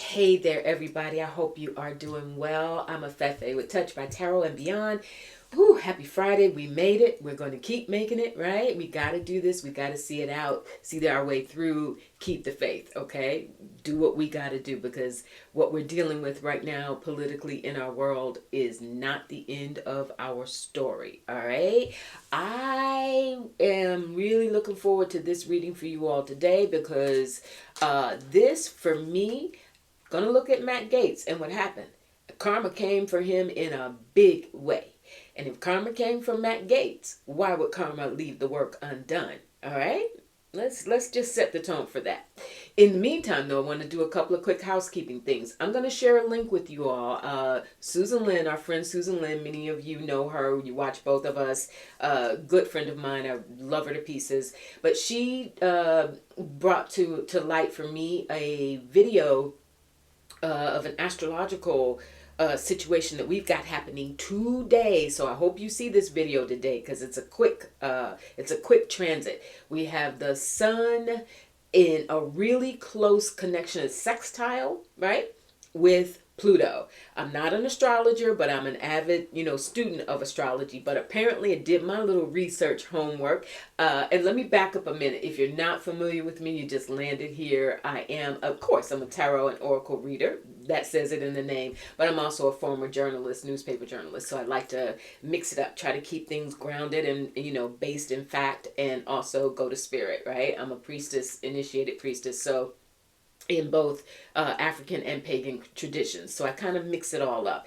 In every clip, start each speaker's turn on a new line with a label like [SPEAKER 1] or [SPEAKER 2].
[SPEAKER 1] Hey there, everybody. I hope you are doing well. I'm Afefe with Touch by Tarot and Beyond. Whew, happy Friday. We made it. We're going to keep making it, right? We got to do this. We got to see it out, see our way through, keep the faith, okay? Do what we got to do because what we're dealing with right now politically in our world is not the end of our story, all right? I am really looking forward to this reading for you all today because this, for me, gonna look at Matt Gaetz and what happened. Karma came for him in a big way. And if karma came from Matt Gaetz, why would karma leave the work undone? All right? Let's just set the tone for that. In the meantime, though, I want to do a couple of quick housekeeping things. I'm going to share a link with you all. Susan Lynn, our friend Susan Lynn, many of you know her. You watch both of us. Good friend of mine. I love her to pieces. But she brought to light for me a video of an astrological situation that we've got happening today. So I hope you see this video today because it's a quick transit. We have the sun in a really close connection, a sextile, right, with Pluto. I'm not an astrologer, but I'm an avid, student of astrology. But apparently I did my little research homework. And let me back up a minute. If you're not familiar with me, you just landed here. Of course, I'm a tarot and oracle reader. That says it in the name. But I'm also a former journalist, newspaper journalist. So I like to mix it up, try to keep things grounded and, based in fact, and also go to spirit, right? I'm a priestess, initiated priestess. So in both African and pagan traditions. So I kind of mix it all up.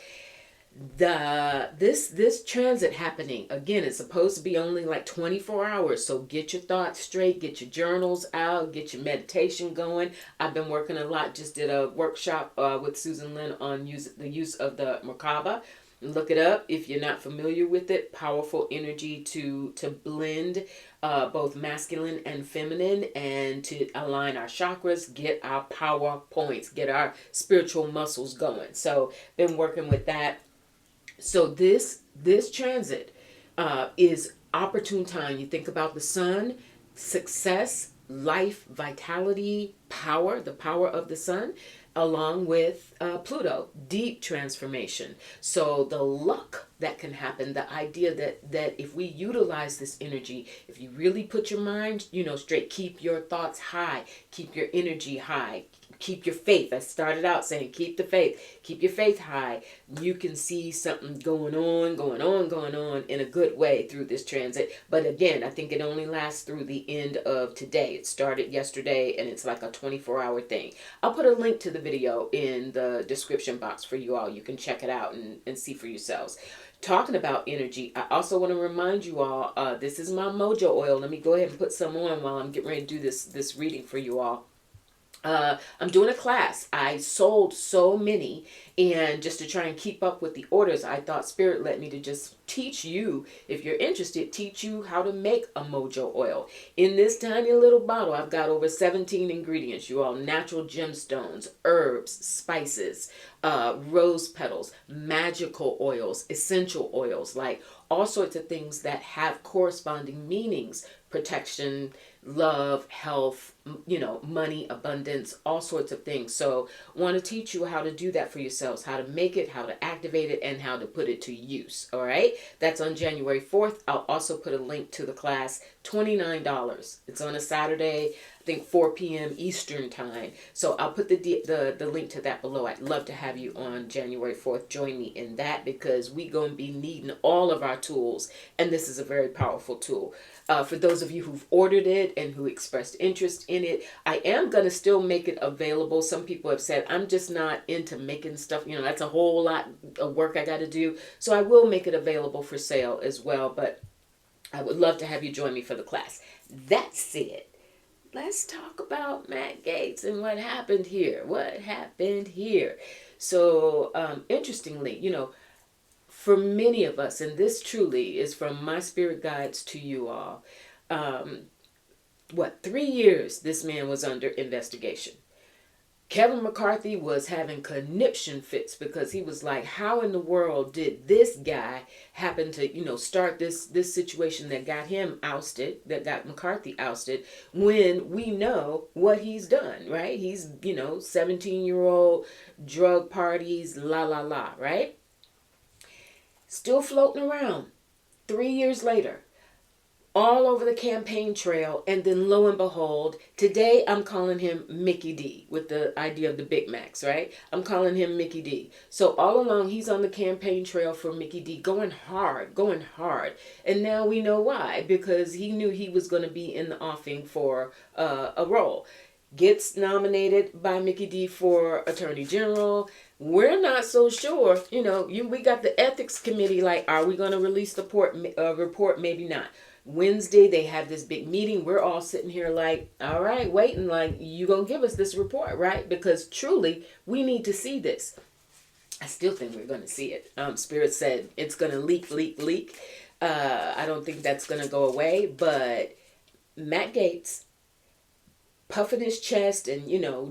[SPEAKER 1] This transit happening, again, it's supposed to be only like 24 hours. So get your thoughts straight, get your journals out, get your meditation going. I've been working a lot, just did a workshop with Susan Lynn on the use of the Merkaba. Look it up if you're not familiar with it. Powerful energy to blend both masculine and feminine and to align our chakras, get our power points, get our spiritual muscles going. So been working with that. So this transit is opportune time. You think about the sun, success, life, vitality, power, the power of the sun, along with Pluto, deep transformation. So the luck that can happen, the idea that if we utilize this energy, if you really put your mind, straight, keep your thoughts high, keep your energy high, keep your faith. I started out saying keep the faith, keep your faith high. You can see something going on in a good way through this transit. But again, I think it only lasts through the end of today. It started yesterday and it's like a 24-hour thing. I'll put a link to the video in the description box for you all. You can check it out and see for yourselves. Talking about energy, I also want to remind you all, this is my Mojo oil. Let me go ahead and put some on while I'm getting ready to do this reading for you all. I'm doing a class. I sold so many, and just to try and keep up with the orders, I thought Spirit led me to just teach you, if you're interested, teach you how to make a Mojo oil. In this tiny little bottle, I've got over 17 ingredients, you all. Natural gemstones, herbs, spices, rose petals, magical oils, essential oils, like all sorts of things that have corresponding meanings, protection, love, health, money, abundance, all sorts of things. So I want to teach you how to do that for yourselves, how to make it, how to activate it, and how to put it to use. All right. That's on January 4th. I'll also put a link to the class, $29. It's on a Saturday, I think 4 p.m. Eastern time. So I'll put the link to that below. I'd love to have you on January 4th. Join me in that because we going to be needing all of our tools. And this is a very powerful tool. For those of you who've ordered it and who expressed interest in it, I am going to still make it available. Some people have said, I'm just not into making stuff. That's a whole lot of work I got to do. So I will make it available for sale as well. But I would love to have you join me for the class. That said, let's talk about Matt Gaetz and what happened here. So, interestingly, for many of us, and this truly is from my spirit guides to you all, 3 years this man was under investigation. Kevin McCarthy was having conniption fits because he was like, how in the world did this guy happen to, start this situation that got him ousted, that got McCarthy ousted, when we know what he's done, right? He's, 17-year-old drug parties, la la la, right? Still floating around 3 years later, all over the campaign trail, and then lo and behold, today I'm calling him Micky D, with the idea of the Big Macs, right? I'm calling him Micky D. So all along, he's on the campaign trail for Micky D, going hard. And now we know why, because he knew he was going to be in the offing for a role. Gets nominated by Micky D for Attorney General. We're not so sure. We got the ethics committee like, are we going to release the report? Maybe not. Wednesday, they have this big meeting. We're all sitting here like, all right, waiting, like, you gonna give us this report, right? Because truly, we need to see this. I still think we're gonna see it. Spirit said it's gonna leak. I don't think that's gonna go away, but Matt Gaetz puffing his chest and,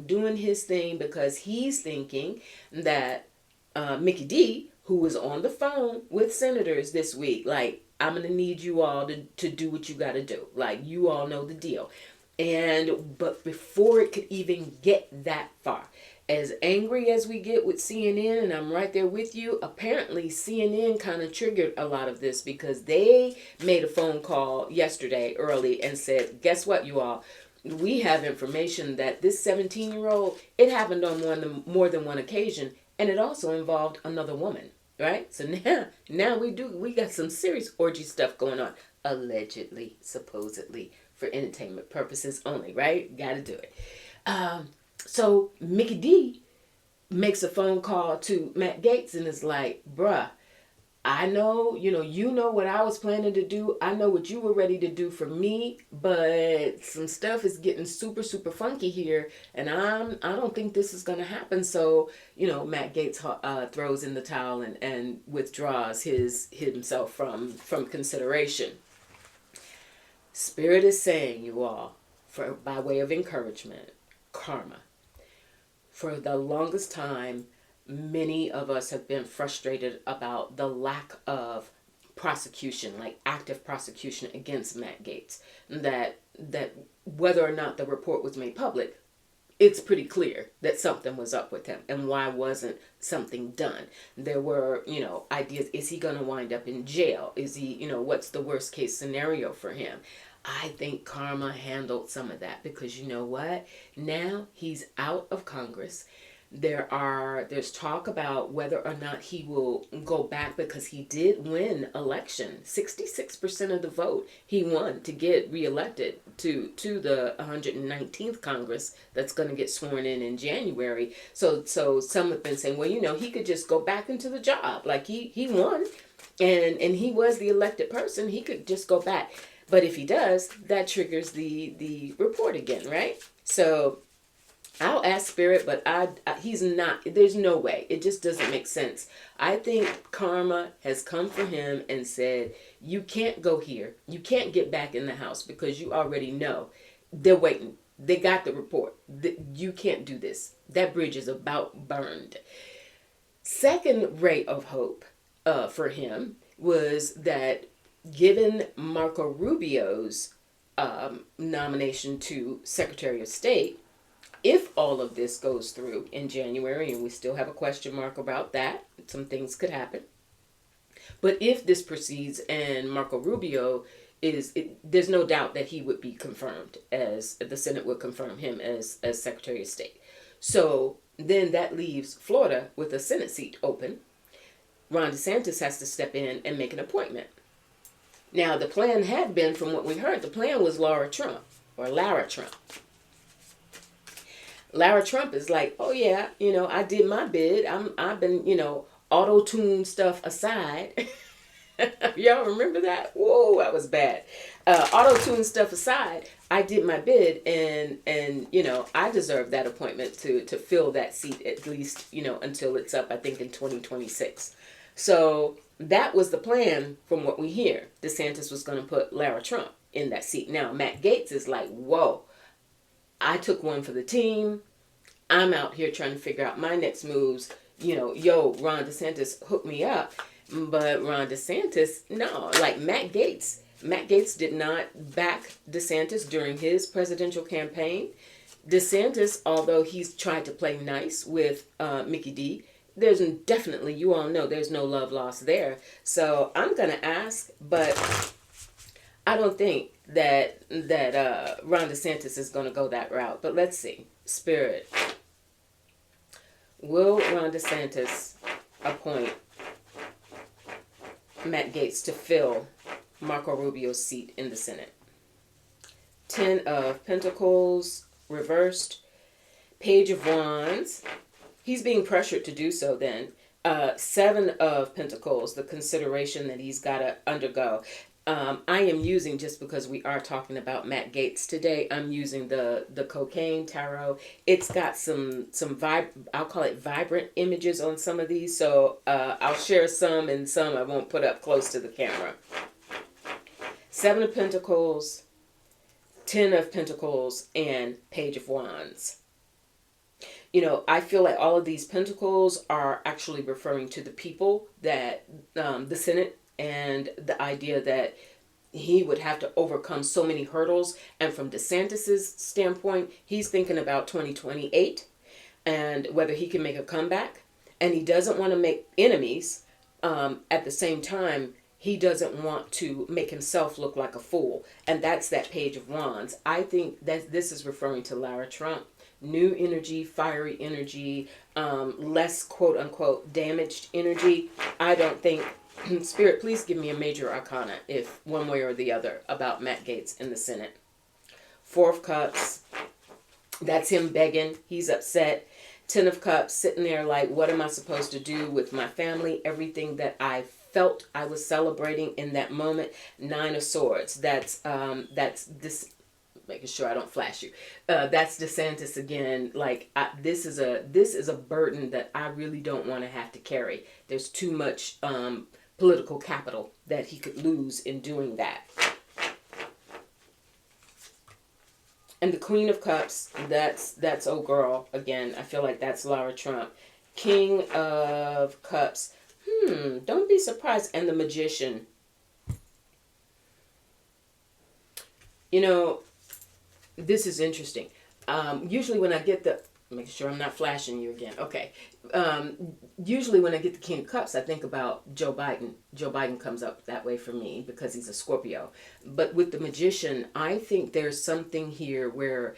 [SPEAKER 1] doing his thing because he's thinking that Micky D, who was on the phone with senators this week, like, I'm going to need you all to do what you got to do. Like, you all know the deal. But before it could even get that far, as angry as we get with CNN, and I'm right there with you, apparently CNN kind of triggered a lot of this because they made a phone call yesterday early and said, guess what, you all? We have information that this 17-year-old, it happened on more than one occasion, and it also involved another woman. Right? So now we got some serious orgy stuff going on. Allegedly, supposedly, for entertainment purposes only, right? Gotta do it. So Micky D makes a phone call to Matt Gaetz and is like, bruh, I know, you know what I was planning to do. I know what you were ready to do for me, but some stuff is getting super, super funky here, and I don't think this is going to happen. So, Matt Gaetz throws in the towel and withdraws himself from consideration. Spirit is saying, you all, by way of encouragement, karma. For the longest time, many of us have been frustrated about the lack of prosecution, like active prosecution against Matt Gaetz. That whether or not the report was made public, it's pretty clear that something was up with him. And why wasn't something done? There were, ideas. Is he going to wind up in jail? Is he, what's the worst case scenario for him? I think karma handled some of that because you know what? Now he's out of Congress. There's talk about whether or not he will go back because he did win election. 66% of the vote he won to get reelected to the 119th Congress that's going to get sworn in January. So some have been saying, well, he could just go back into the job. Like he won and he was the elected person. He could just go back. But if he does, that triggers the report again, right? So I'll ask Spirit, but he's not. There's no way. It just doesn't make sense. I think karma has come for him and said, you can't go here. You can't get back in the house because you already know. They're waiting. They got the report. You can't do this. That bridge is about burned. Second ray of hope for him was that given Marco Rubio's nomination to Secretary of State, if all of this goes through in January, and we still have a question mark about that, some things could happen. But if this proceeds and Marco Rubio there's no doubt that he would be confirmed as the Senate would confirm him as Secretary of State. So then that leaves Florida with a Senate seat open. Ron DeSantis has to step in and make an appointment. Now, the plan had been, from what we heard, the plan was Lara Trump. Lara Trump is like, oh yeah, I did my bid. I've been, auto-tune stuff aside. Y'all remember that? Whoa, that was bad. Auto-tune stuff aside, I did my bid and I deserve that appointment to fill that seat at least, until it's up, I think, in 2026. So that was the plan from what we hear. DeSantis was going to put Lara Trump in that seat. Now, Matt Gaetz is like, whoa, I took one for the team. I'm out here trying to figure out my next moves. You know, yo, Ron DeSantis hooked me up. But Ron DeSantis, no, like Matt Gaetz. Matt Gaetz did not back DeSantis during his presidential campaign. DeSantis, although he's tried to play nice with Micky D, there's definitely, you all know, there's no love lost there. So I'm going to ask, but I don't think that Ron DeSantis is going to go that route. But let's see. Spirit. Will Ron DeSantis appoint Matt Gaetz to fill Marco Rubio's seat in the Senate? 10 of Pentacles reversed. Page of Wands. He's being pressured to do so then. 7 of Pentacles, the consideration that he's got to undergo. I am using, just because we are talking about Matt Gaetz today, I'm using the cocaine tarot. It's got some I'll call it vibrant images on some of these. So I'll share some, and some I won't put up close to the camera. 7 of Pentacles, 10 of Pentacles, and Page of Wands. You know, I feel like all of these pentacles are actually referring to the people that the Senate, and the idea that he would have to overcome so many hurdles. And from DeSantis's standpoint, he's thinking about 2028 and whether he can make a comeback. And he doesn't want to make enemies. At the same time, he doesn't want to make himself look like a fool. And that's that Page of Wands. I think that this is referring to Lara Trump. New energy, fiery energy, less quote unquote damaged energy. I don't think, Spirit, please give me a major arcana, if one way or the other, about Matt Gaetz in the Senate. 4 of Cups, that's him begging. He's upset. 10 of Cups, sitting there like, what am I supposed to do with my family? Everything that I felt I was celebrating in that moment. 9 of Swords, that's this. Making sure I don't flash you. That's DeSantis again. Like, this is a burden that I really don't want to have to carry. There's too much political capital that he could lose in doing that. And the Queen of Cups, that's oh girl again. I feel like that's Lara Trump. King of Cups. Don't be surprised. And the Magician. You know, this is interesting. Usually when I get the, making sure I'm not flashing you again. Okay. Usually when I get the King of Cups, I think about Joe Biden. Joe Biden comes up that way for me because he's a Scorpio. But with the Magician, I think there's something here where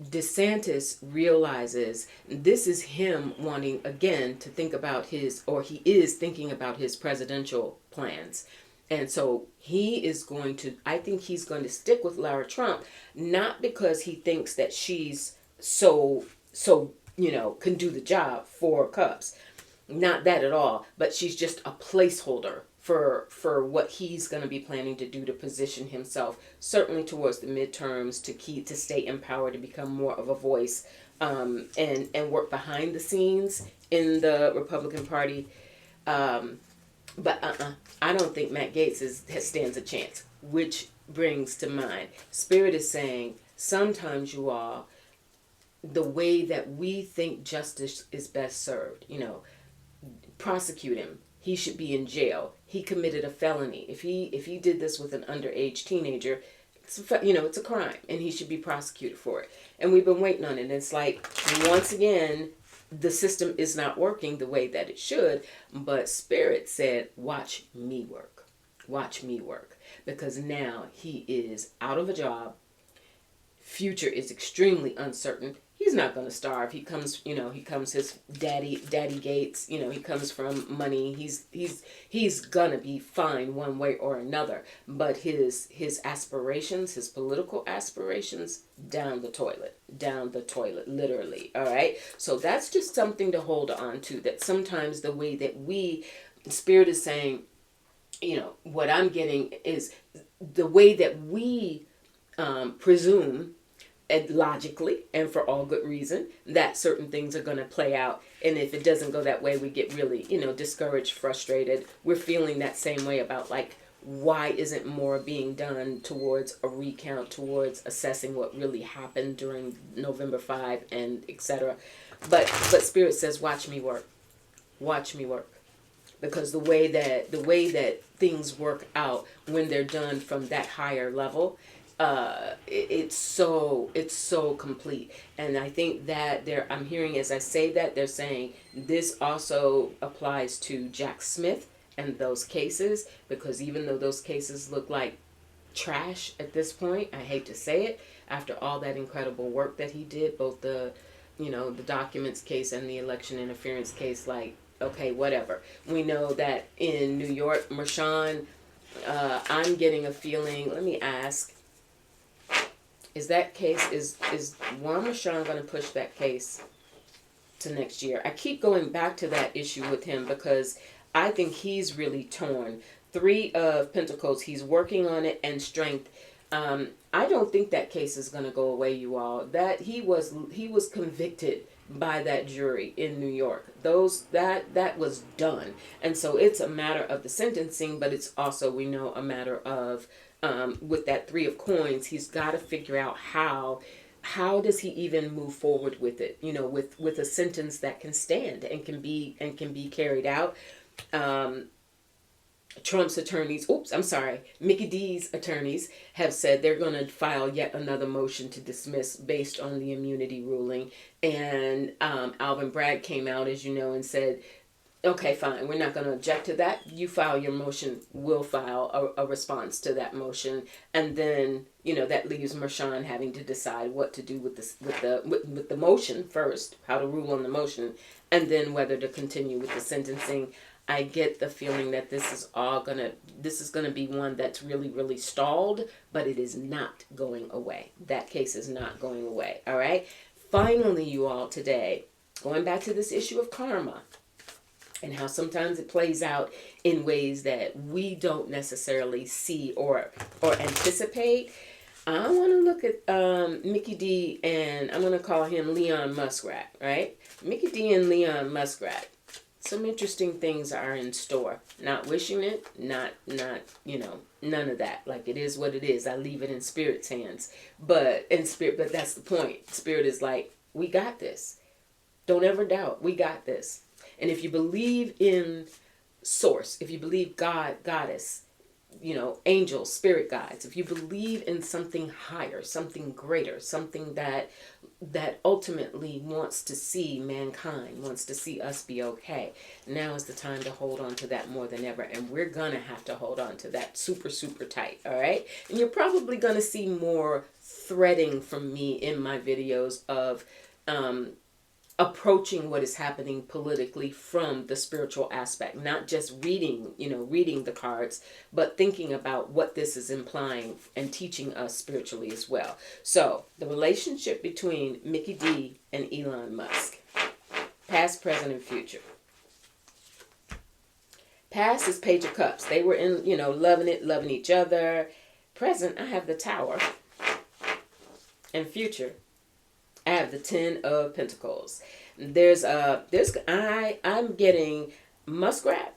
[SPEAKER 1] DeSantis realizes this is him wanting again to think about his, or he is thinking about his presidential plans. And so he is going to, I think he's going to stick with Lara Trump, not because he thinks that she's so, you know, can do the job for Cups. Not that at all. But she's just a placeholder for what he's going to be planning to do to position himself, certainly towards the midterms, to stay empowered, to become more of a voice, and work behind the scenes in the Republican Party. But I don't think Matt Gaetz stands a chance, which brings to mind, Spirit is saying, sometimes you all, the way that we think justice is best served, you know, prosecute him. He should be in jail. He committed a felony. If he did this with an underage teenager, it's a crime, and he should be prosecuted for it. And we've been waiting on it. And it's like, once again, the system is not working the way that it should, but Spirit said, watch me work. Watch me work. Because now he is out of a job. Future is extremely uncertain. He's not going to starve. He comes his daddy Gaetz, he comes from money. He's going to be fine one way or another. But his aspirations, his political aspirations, down the toilet, literally. All right. So that's just something to hold on to, that sometimes the way that Spirit is saying, what I'm getting is the way that we presume, and logically, and for all good reason, that certain things are going to play out. And if it doesn't go that way, we get really, discouraged, frustrated. We're feeling that same way about, like, why isn't more being done towards a recount, towards assessing what really happened during November 5 and etc. But Spirit says, watch me work. Watch me work. Because the way that things work out when they're done from that higher level, it's so complete. And I think that I'm hearing, as I say that, they're saying this also applies to Jack Smith and those cases, because even though those cases look like trash at this point, I hate to say it, after all that incredible work that he did, both the documents case and the election interference case, like, okay, whatever. We know that in New York, Marshawn, I'm getting a feeling, let me ask, is that case, is Juan Marshawn going to push that case to next year? I keep going back to that issue with him because I think he's really torn. 3 of Pentacles, he's working on it, and Strength. I don't think that case is going to go away, you all. That he was convicted by that jury in New York. That was done. And so it's a matter of the sentencing, but it's also, we know, a matter of with that 3 of Coins, he's got to figure out how does he even move forward with it, with a sentence that can stand and can be carried out. Trump's attorneys, Mickey D's attorneys have said they're going to file yet another motion to dismiss based on the immunity ruling. And Alvin Bragg came out, as you know, and said, okay, fine, we're not going to object to that. You file your motion, we'll file a response to that motion. And then, that leaves Marshawn having to decide what to do with the motion first, how to rule on the motion, and then whether to continue with the sentencing. I get the feeling that this is going to be one that's really, really stalled, but it is not going away. That case is not going away. All right. Finally, you all, today, going back to this issue of karma and how sometimes it plays out in ways that we don't necessarily see or anticipate. I want to look at Micky D, and I'm going to call him Leon Muskrat, right? Micky D and Leon Muskrat. Some interesting things are in store. Not wishing it, not none of that. Like, it is what it is. I leave it in Spirit's hands. But that's the point. Spirit is like, we got this. Don't ever doubt. We got this. And if you believe in Source, if you believe God, Goddess, angels, spirit guides, if you believe in something higher, something greater, something that ultimately wants to see mankind, wants to see us be okay, now is the time to hold on to that more than ever. And we're gonna have to hold on to that super, super tight. All right. And you're probably gonna see more threading from me in my videos of approaching what is happening politically from the spiritual aspect, not just reading the cards, but thinking about what this is implying and teaching us spiritually as well. So the relationship between Micky D and Elon Musk, past, present, and future. Past is Page of Cups. They were in, loving each other. Present, I have the Tower. And future, I have the 10 of Pentacles. I'm getting Muskrat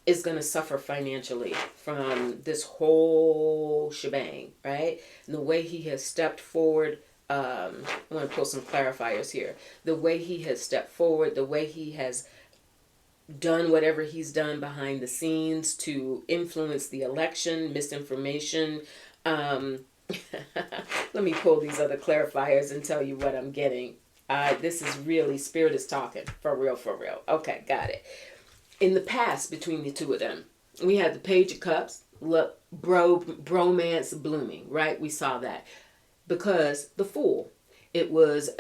[SPEAKER 1] is going to suffer financially from this whole shebang, right? And the way he has stepped forward, I'm going to pull some clarifiers here. The way he has stepped forward, the way he has done whatever he's done behind the scenes to influence the election, misinformation, let me pull these other clarifiers and tell you what I'm getting. This is really, Spirit is talking. For real, for real. Okay, got it. In the past, between the two of them, we had the Page of Cups. Look, bromance blooming, right? We saw that. Because the Fool, it was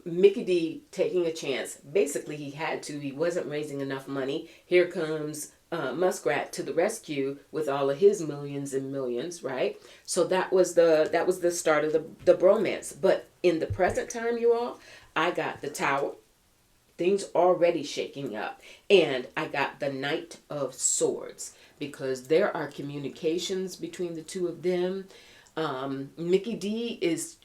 [SPEAKER 1] Micky D taking a chance. Basically, he had to. He wasn't raising enough money. Here comes Muskrat to the rescue with all of his millions and millions, right? So that was the start of the bromance. But in the present time, you all, I got the Tower. Things already shaking up. And I got the Knight of Swords, because there are communications between the two of them. Micky D is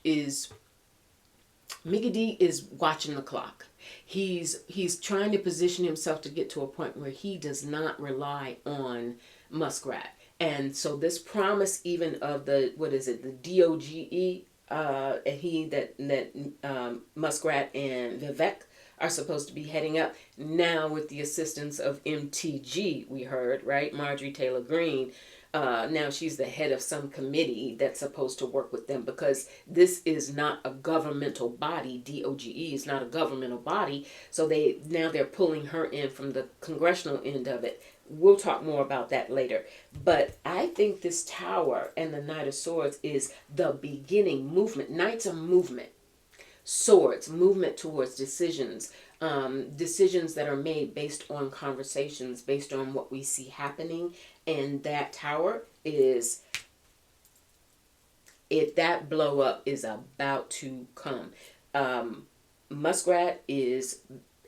[SPEAKER 1] watching the clock. He's trying to position himself to get to a point where he does not rely on Muskrat. And so this promise even of the DOGE, Muskrat and Vivek are supposed to be heading up now with the assistance of MTG. We heard, right, Marjorie Taylor Greene. Now she's the head of some committee that's supposed to work with them, because this is not a governmental body. DOGE is not a governmental body, so they're pulling her in from the congressional end of it. We'll talk more about that later. But I think this Tower and the Knight of Swords is the beginning movement. Knights are movement. Swords, movement towards decisions. Decisions that are made based on conversations, based on what we see happening. And that Tower is, if that blow up is about to come. Muskrat is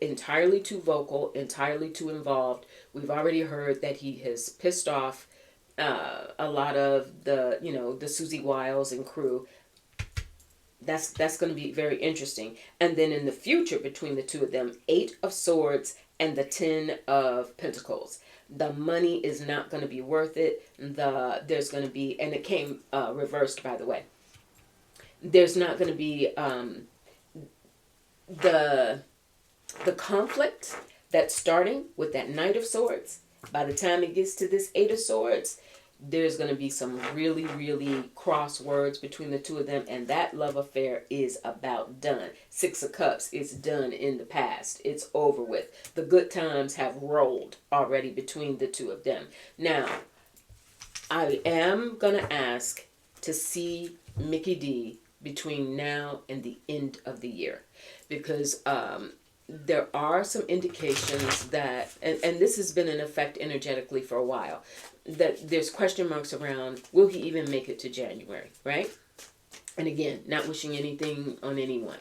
[SPEAKER 1] entirely too vocal, entirely too involved. We've already heard that he has pissed off a lot of the Susie Wiles and crew. That's going to be very interesting. And then in the future, between the two of them, 8 of Swords and the 10 of Pentacles. The money is not going to be worth it. There's going to be, and it came reversed, by the way. There's not going to be the conflict that's starting with that Knight of Swords. By the time it gets to this 8 of Swords, there's going to be some really, really cross words between the two of them, and that love affair is about done. 6 of Cups is done in the past. It's over with. The good times have rolled already between the two of them. Now, I am going to ask to see Micky D between now and the end of the year, because there are some indications that, and this has been in effect energetically for a while, that there's question marks around, will he even make it to January, right? And again, not wishing anything on anyone.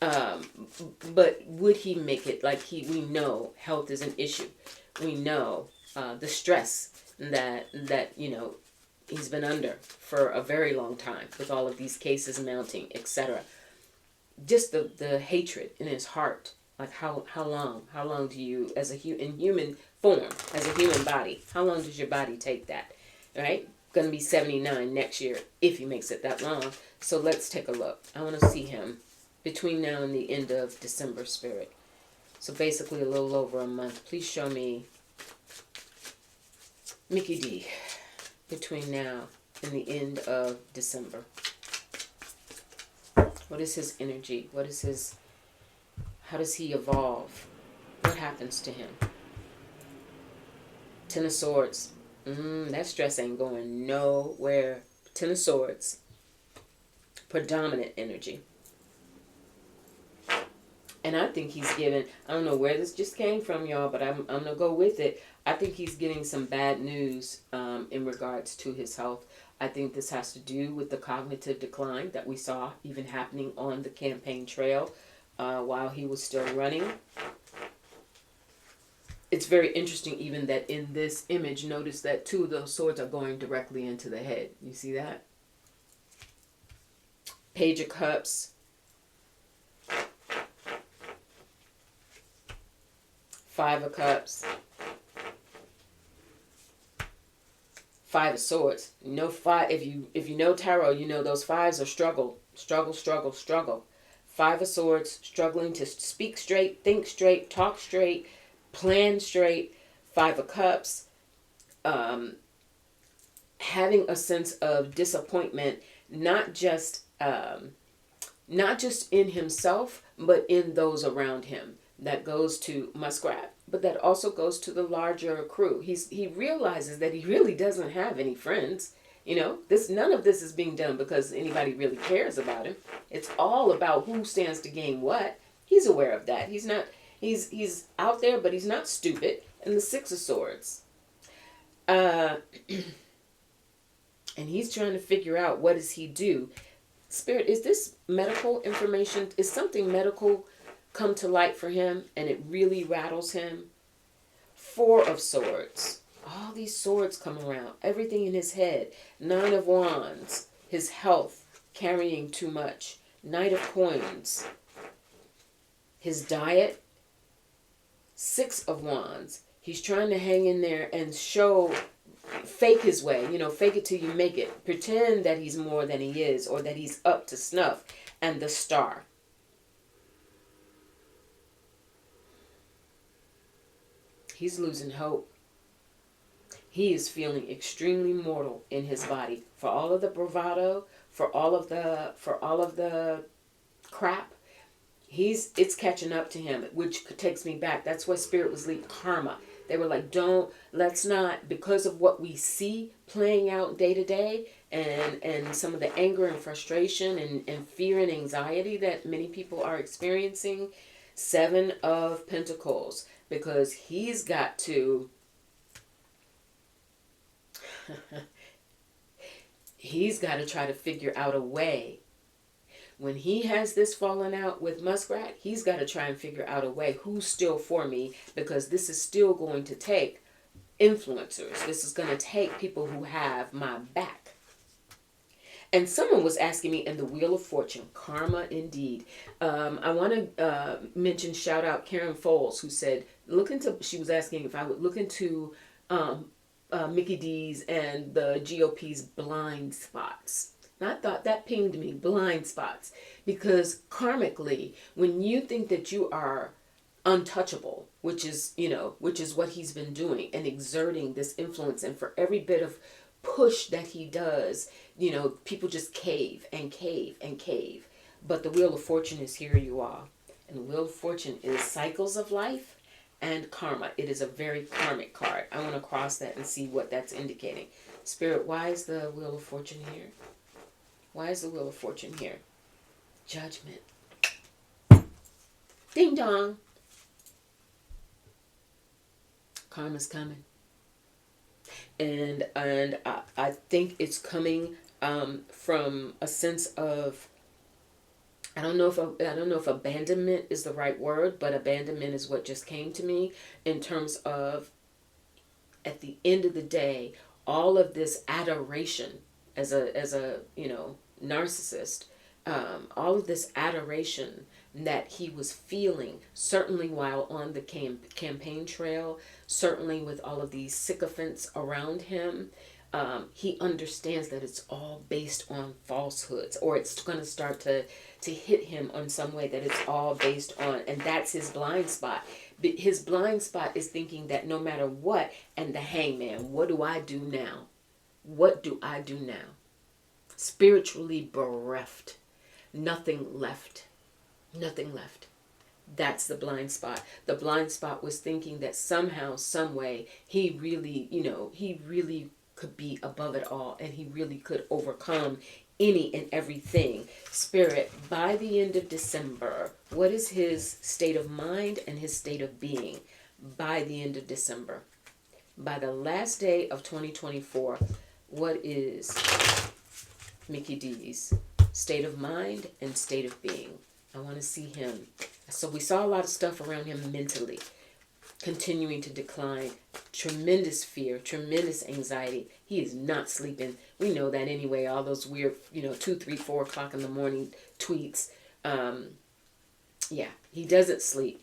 [SPEAKER 1] But would he make it? We know health is an issue. We know the stress that he's been under for a very long time, with all of these cases mounting, etc. Just the hatred in his heart. Like how long do you, as in human form, as a human body, how long does your body take that, right? Going to be 79 next year, if he makes it that long. So let's take a look. I want to see him between now and the end of December, Spirit. So basically a little over a month. Please show me Micky D between now and the end of December. What is his energy? How does he evolve? What happens to him? 10 of Swords. That stress ain't going nowhere. 10 of Swords. Predominant energy. And I think he's given, I don't know where this just came from, y'all, but I'm going to go with it. I think he's getting some bad news in regards to his health. I think this has to do with the cognitive decline that we saw even happening on the campaign trail. While he was still running. It's very interesting even that in this image, notice that 2 of those swords are going directly into the head. You see that? Page of Cups. 5 of Cups. 5 of Swords. If you know tarot, you know those 5s are struggle. 5 of Swords, struggling to speak straight, think straight, talk straight, plan straight. 5 of Cups, having a sense of disappointment, not just in himself, but in those around him. That goes to Muskrat, but that also goes to the larger crew. He realizes that he really doesn't have any friends. None of this is being done because anybody really cares about him. It's all about who stands to gain what. He's aware of that. He's out there, but he's not stupid. And the 6 of Swords. And he's trying to figure out, what does he do? Spirit, is this medical information? Is something medical come to light for him and it really rattles him? 4 of Swords. All these swords come around. Everything in his head. 9 of Wands. His health. Carrying too much. Knight of Coins. His diet. 6 of Wands. He's trying to hang in there and show fake his way, fake it till you make it. Pretend that he's more than he is, or that he's up to snuff. And the Star. He's losing hope. He is feeling extremely mortal in his body. For all of the bravado, for all of the crap, it's catching up to him, which takes me back. That's why Spirit was leading karma. They were like, let's not, because of what we see playing out day to day, and some of the anger and frustration and fear and anxiety that many people are experiencing. 7 of Pentacles, because he's got to try to figure out a way. When he has this falling out with Muskrat, he's got to try and figure out a way. Who's still for me? Because this is still going to take influencers. This is going to take people who have my back. And someone was asking me in the Wheel of Fortune, karma indeed. I want to mention, shout out Karen Foles, who said, she was asking if I would look into Micky D's and the GOP's blind spots. And I thought that pinged me, blind spots. Because karmically, when you think that you are untouchable, which is what he's been doing and exerting this influence, and for every bit of push that he does, people just cave and cave and cave. But the Wheel of Fortune is here, you all. And the Wheel of Fortune is cycles of life and karma. It is a very karmic card. I want to cross that and see what that's indicating. Spirit, why is the Wheel of Fortune here? Why is the Wheel of Fortune here? Judgment. Ding dong. Karma's coming. And I think it's coming from a sense of, I don't know if abandonment is the right word, but abandonment is what just came to me, in terms of, at the end of the day, all of this adoration as a narcissist, all of this adoration that he was feeling, certainly while on the campaign trail, certainly with all of these sycophants around him, he understands that it's all based on falsehoods, or it's going to start to hit him on some way that it's all based on, and that's his blind spot. His blind spot is thinking that no matter what, and the Hangman, what do I do now? What do I do now? Spiritually bereft. Nothing left. Nothing left. That's the blind spot. The blind spot was thinking that somehow, some way, he really could be above it all, and he really could overcome any and everything. Spirit, by the end of December, what is his state of mind and his state of being by the end of December? By the last day of 2024, what is Micky D's state of mind and state of being? I want to see him. So we saw a lot of stuff around him mentally, continuing to decline, tremendous fear, tremendous anxiety. He is not sleeping. We know that anyway, all those weird, 2, 3, 4 o'clock in the morning tweets. He doesn't sleep.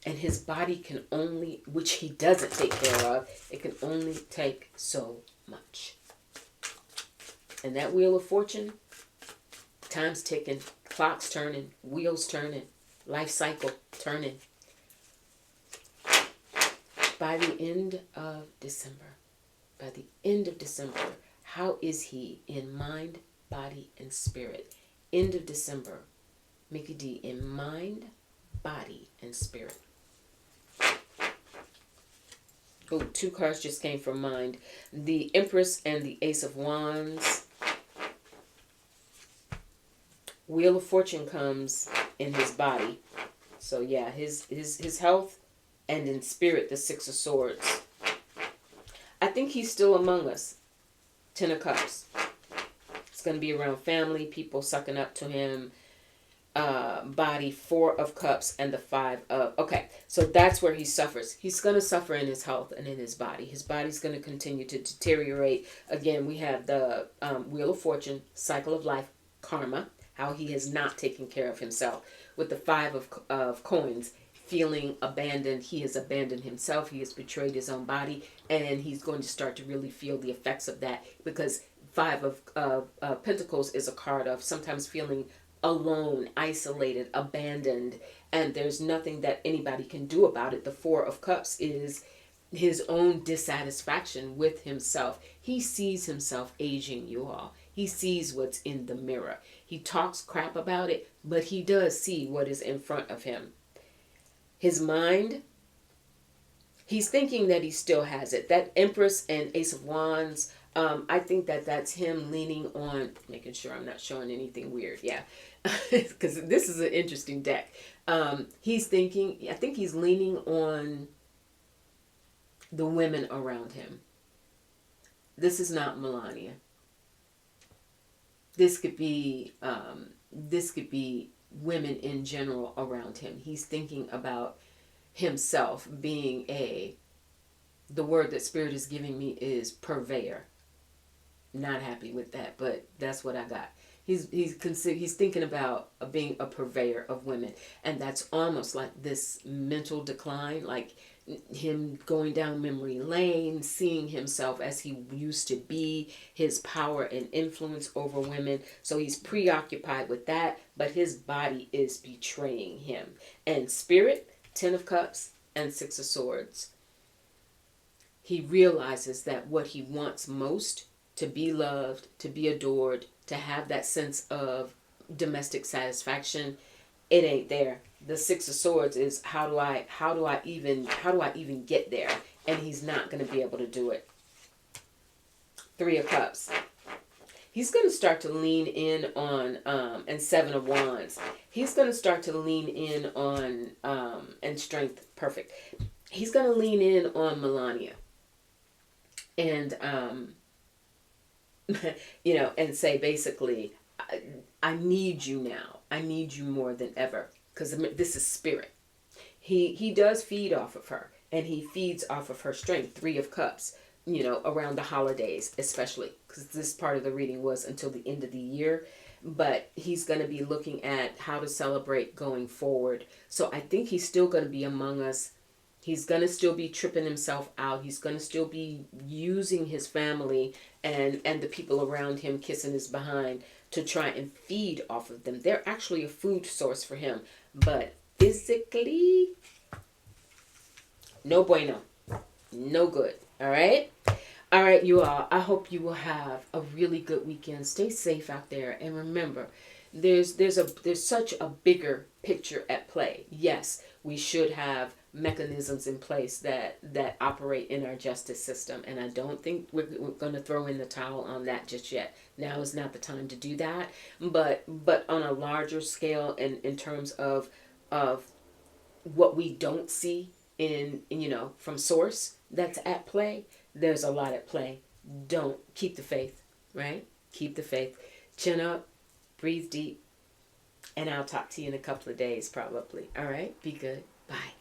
[SPEAKER 1] And his body can only, which he doesn't take care of, it can only take so much. And that Wheel of Fortune, time's ticking, clock's turning, wheels turning, life cycle turning. By the end of December, how is he in mind, body, and spirit? End of December, Micky D in mind, body, and spirit. Oh, 2 cards just came from mind. The Empress and the Ace of Wands. Wheel of Fortune comes in his body. So yeah, his health, and in spirit, the 6 of Swords. I think he's still among us. 10 of Cups. It's going to be around family, people sucking up to him. Body, 4 of Cups, and the 5 of... Okay, so that's where he suffers. He's going to suffer in his health and in his body. His body's going to continue to deteriorate. Again, we have the Wheel of Fortune, cycle of life, karma, how he has not taken care of himself. With the 5 of coins, feeling abandoned. He has abandoned himself. He has betrayed his own body, and he's going to start to really feel the effects of that, because Five of Pentacles is a card of sometimes feeling alone, isolated, abandoned, and there's nothing that anybody can do about it. The Four of Cups is his own dissatisfaction with himself. He sees himself aging, you all. He sees what's in the mirror. He talks crap about it, but he does see what is in front of him. His mind, he's thinking that he still has it. That Empress and Ace of Wands, I think that that's him leaning on, making sure I'm not showing anything weird. Yeah, because this is an interesting deck. He's thinking, I think he's leaning on the women around him. This is not Melania. This could be women in general around him. He's thinking about himself being the word that Spirit is giving me is purveyor. Not happy with that, but that's what I got. He's thinking about being a purveyor of women, and that's almost like this mental decline, like him going down memory lane, seeing himself as he used to be, his power and influence over women. So he's preoccupied with that, but his body is betraying him. And Spirit, 10 of Cups and 6 of Swords. He realizes that what he wants most, to be loved, to be adored, to have that sense of domestic satisfaction, it ain't there. The 6 of Swords is how do I even get there? And he's not going to be able to do it. 3 of Cups. He's going to start to lean in on and 7 of Wands. He's going to start to lean in on and Strength, perfect. He's going to lean in on Melania. And and say basically, I need you now. I need you more than ever, because this is Spirit. He does feed off of her, and he feeds off of her strength. 3 of Cups, around the holidays, especially, because this part of the reading was until the end of the year, but he's going to be looking at how to celebrate going forward. So I think he's still going to be among us. He's going to still be tripping himself out. He's going to still be using his family and the people around him, kissing his behind, to try and feed off of them. They're actually a food source for him. But physically, no bueno. No good. All right? All right, you all. I hope you will have a really good weekend. Stay safe out there. And remember, there's such a bigger picture at play. Yes, we should have mechanisms in place that operate in our justice system, and I don't think we're going to throw in the towel on that just yet. Now is not the time to do that, but on a larger scale, in terms of what we don't see in from source that's at play, there's a lot at play. Don't keep the faith, right? Keep the faith. Chin up, breathe deep, and I'll talk to you in a couple of days probably. All right, be good. Bye.